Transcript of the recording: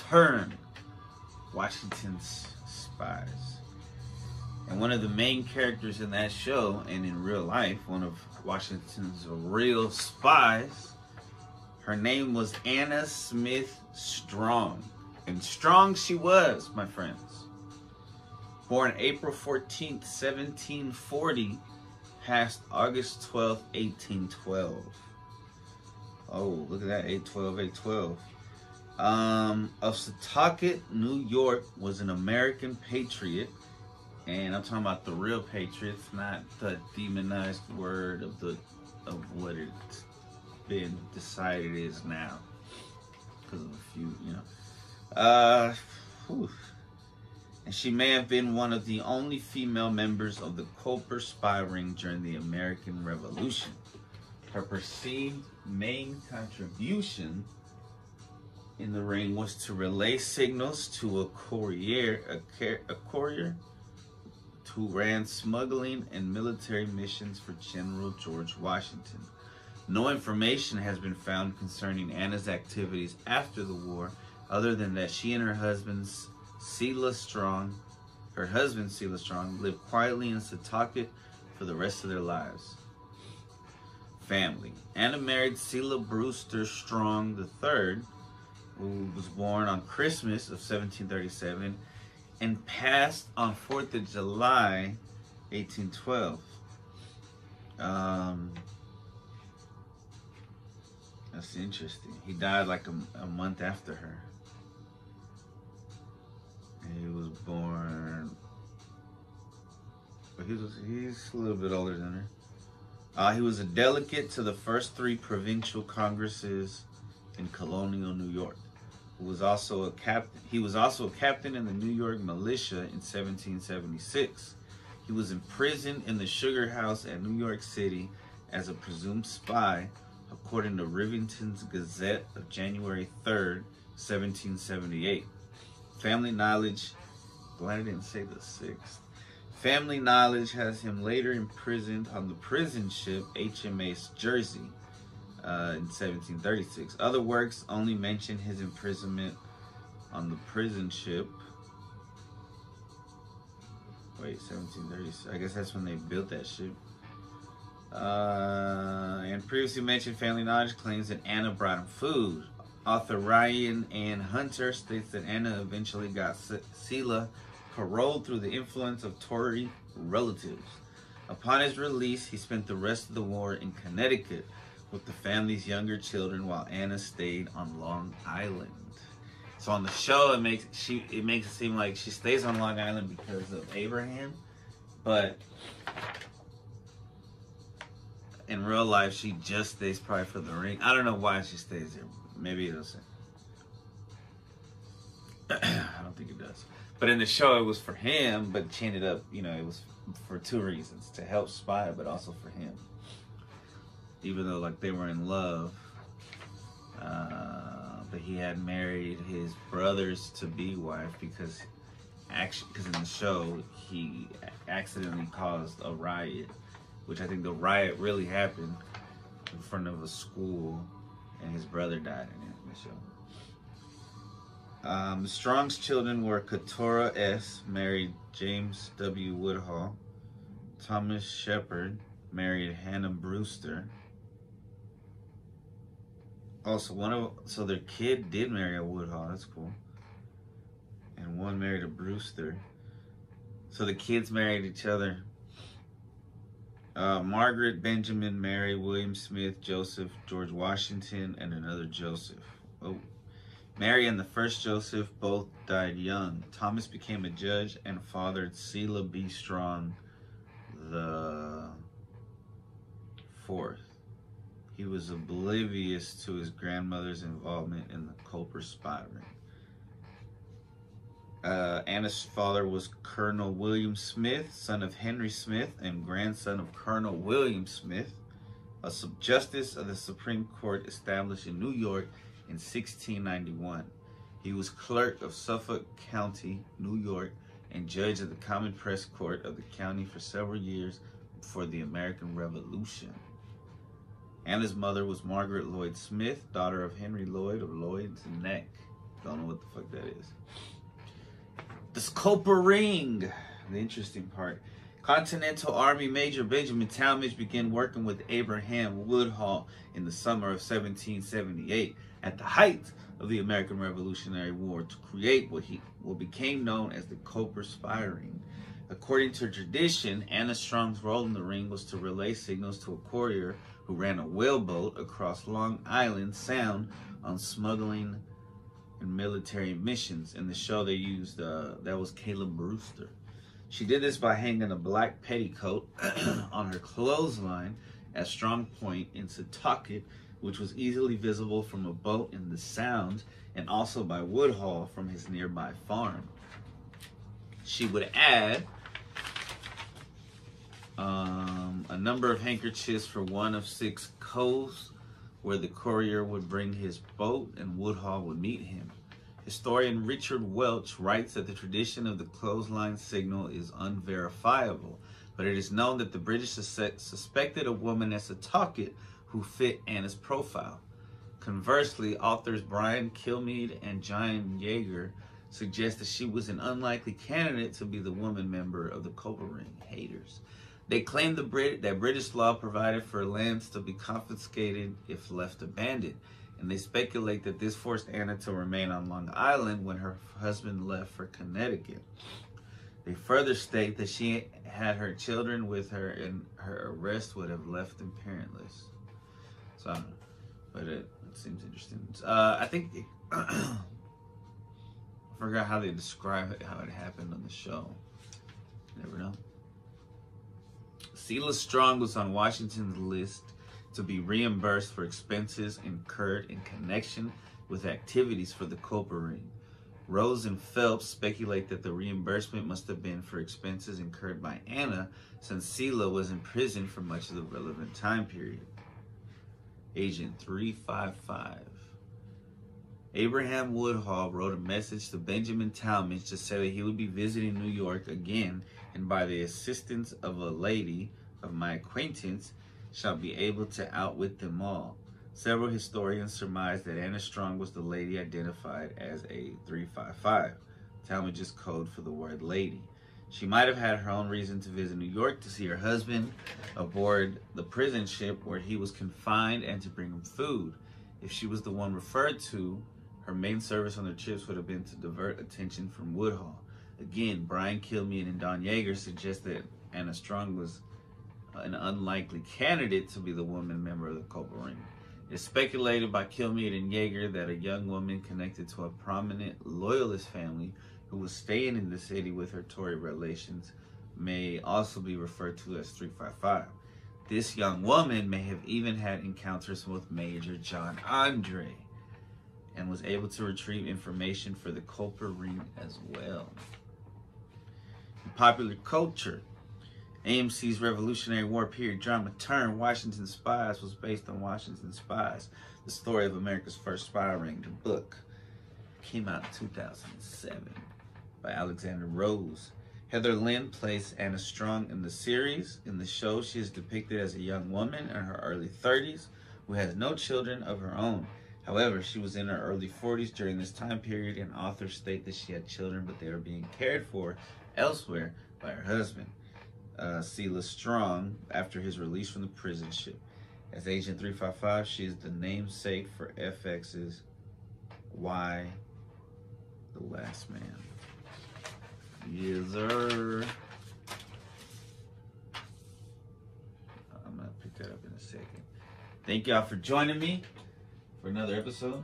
turn Washington's spies. And one of the main characters in that show, and in real life, one of Washington's real spies, her name was Anna Smith Strong. And strong she was, my friends. Born April 14th, 1740, passed August 12th, 1812. Oh, look at that, 812, 812. Of Setauket, New York, was an American patriot. And I'm talking about the real patriots, not the demonized word of what it's been decided is now. Because of a few, And she may have been one of the only female members of the Culper spy ring during the American Revolution. Her perceived main contribution in the ring was to relay signals to a courier who ran smuggling and military missions for General George Washington. No information has been found concerning Anna's activities after the war, other than that she and her husband, Silas Strong, lived quietly in Setauket for the rest of their lives. Family. Anna married Silas Brewster Strong III, who was born on Christmas of 1737 and passed on 4th of July, 1812. That's interesting. He died like a month after her. He was born, but he's a little bit older than her. He was a delegate to the first 3 provincial congresses in colonial New York. He was also a captain in the New York militia in 1776. He was imprisoned in the Sugar House at New York City as a presumed spy, according to Rivington's Gazette of January 3rd, 1778. Family knowledge, glad I didn't say the 6th. Family knowledge has him later imprisoned on the prison ship HMS Jersey in 1736. Other works only mention his imprisonment on the prison ship. Wait, 1736. I guess that's when they built that ship. And previously mentioned family knowledge claims that Anna brought him food. Author Ryan Ann Hunter states that Anna eventually got Sela paroled through the influence of Tory relatives. Upon his release, he spent the rest of the war in Connecticut with the family's younger children, while Anna stayed on Long Island. So on the show, it makes it seem like she stays on Long Island because of Abraham, but in real life, she just stays probably for the ring. I don't know why she stays there. Maybe it'll say. I don't think it does. But in the show, it was for him, but she ended up, it was for 2 reasons. To help spy, but also for him. Even though, they were in love. But he had married his brother's to-be wife because in the show, he accidentally caused a riot. Which I think the riot really happened in front of a school, and his brother died in the show. Strong's children were Keturah S., married James W. Woodhull. Thomas Shepard married Hannah Brewster. Also, so their kid did marry a Woodhull. That's cool. And one married a Brewster. So the kids married each other. Margaret, Benjamin, Mary, William Smith, Joseph, George Washington, and another Joseph. Oh. Mary and the first Joseph both died young. Thomas became a judge and fathered Sela B. Strong the 4th. He was oblivious to his grandmother's involvement in the Culper spy ring. Anna's father was Colonel William Smith, son of Henry Smith and grandson of Colonel William Smith, a justice of the Supreme Court established in New York in 1691. He was clerk of Suffolk County, New York, and judge of the Common Press Court of the county for several years before the American Revolution. Anna's mother was Margaret Lloyd Smith, daughter of Henry Lloyd of Lloyd's Neck. Don't know what the fuck that is. The Scopa Ring. The interesting part. Continental Army Major Benjamin Talmadge began working with Abraham Woodhull in the summer of 1778 at the height of the American Revolutionary War to create what became known as the Copper Spy Ring. According to tradition, Anna Strong's role in the ring was to relay signals to a courier who ran a whaleboat across Long Island Sound on smuggling and military missions. In the show they used, that was Caleb Brewster. She did this by hanging a black petticoat on her clothesline at Strong Point in Setauket, which was easily visible from a boat in the Sound, and also by Woodhull from his nearby farm. She would add a number of handkerchiefs for one of 6 coves where the courier would bring his boat and Woodhull would meet him. Historian Richard Welch writes that the tradition of the clothesline signal is unverifiable, but it is known that the British suspected a woman as a Setauket who fit Anna's profile. Conversely, authors Brian Kilmeade and John Yeager suggest that she was an unlikely candidate to be the woman member of the Copper Ring. Haters. They claim that British law provided for lands to be confiscated if left abandoned, and they speculate that this forced Anna to remain on Long Island when her husband left for Connecticut. They further state that she had her children with her and her arrest would have left them parentless. So, I don't know, but it seems interesting. I think I forgot how they describe it, how it happened on the show. Never know. Selah Strong was on Washington's list to be reimbursed for expenses incurred in connection with activities for the Copper Ring. Rose and Phelps speculate that the reimbursement must have been for expenses incurred by Anna, since Selah was in prison for much of the relevant time period. Agent 355. Abraham Woodhull wrote a message to Benjamin Talmadge to say that he would be visiting New York again, and by the assistance of a lady of my acquaintance, shall be able to outwit them all. Several historians surmise that Anna Strong was the lady identified as a 355, Talmadge's code for the word lady. She might have had her own reason to visit New York to see her husband aboard the prison ship where he was confined and to bring him food. If she was the one referred to, her main service on the trips would have been to divert attention from Woodhull. Again, Brian Kilmeade and Don Yeager suggest that Anna Strong was an unlikely candidate to be the woman member of the Copper Ring. It's speculated by Kilmeade and Yeager that a young woman connected to a prominent Loyalist family who was staying in the city with her Tory relations may also be referred to as 355. This young woman may have even had encounters with Major John Andre and was able to retrieve information for the Copper Ring as well. In popular culture, AMC's Revolutionary War period drama Turn, Washington Spies was based on Washington Spies, the story of America's first spy ring. The book came out in 2007 by Alexander Rose. Heather Lynn plays Anna Strong in the series. In the show, she is depicted as a young woman in her early 30s who has no children of her own. However, she was in her early 40s during this time period, and authors state that she had children, but they were being cared for elsewhere by her husband, Selah Strong, after his release from the prison ship. As Agent 355, she is the namesake for FX's Y, The Last Man. Yes, sir. I'm going to pick that up in a second. Thank y'all for joining me for another episode.